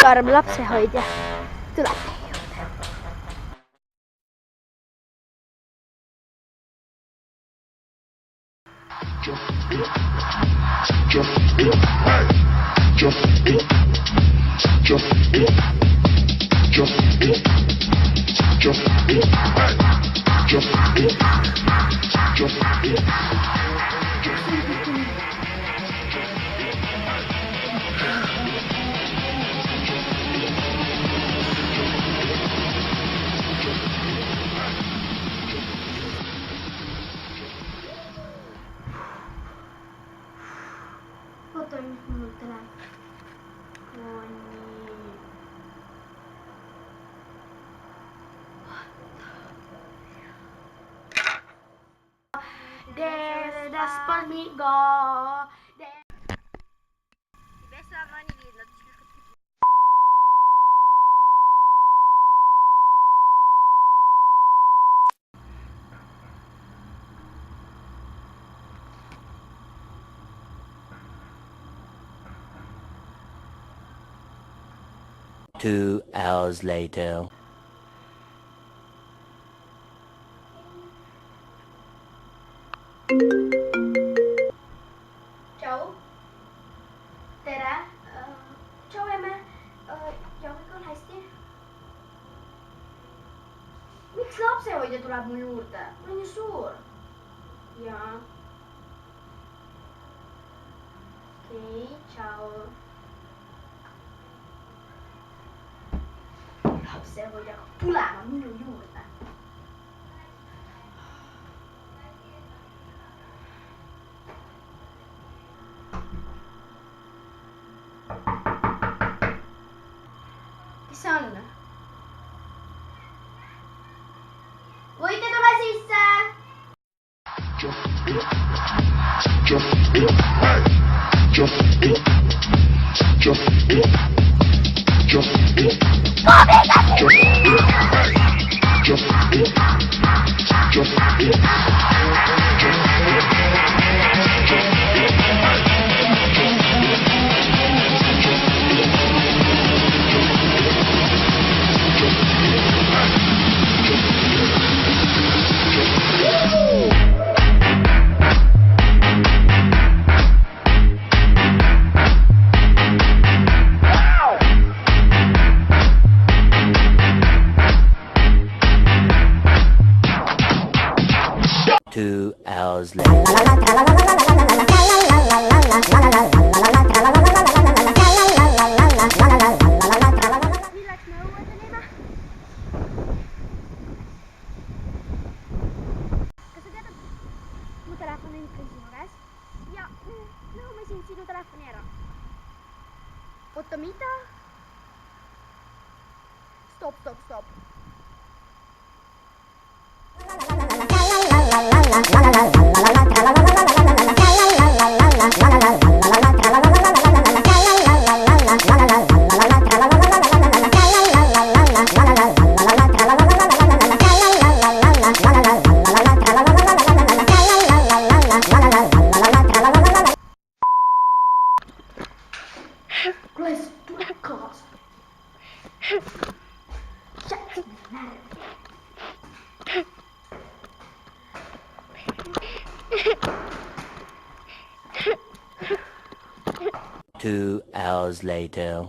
Arm lapsenhoitaja. Tule. Foto ini menurut tenang. Där das spann mig gå. Det bästa man vill att du ska 2 hours later. Cháu. Tere. Cháu em ơi. Cháu cái con hästi. Miksi lapsenhoitaja tulee mun juurta? Mä olen jo suur. Jaa. Okei, ciao. Lapsenhoitaja tulemaan minun juurta. Kes on? Võite tulla sisse! Two hours later. Mun telefoni nyt on sinun käs. Ja mä huomasin sinun telefoni erään. Mutta mitä? Stop. Kuules, tule kaas. Two hours later.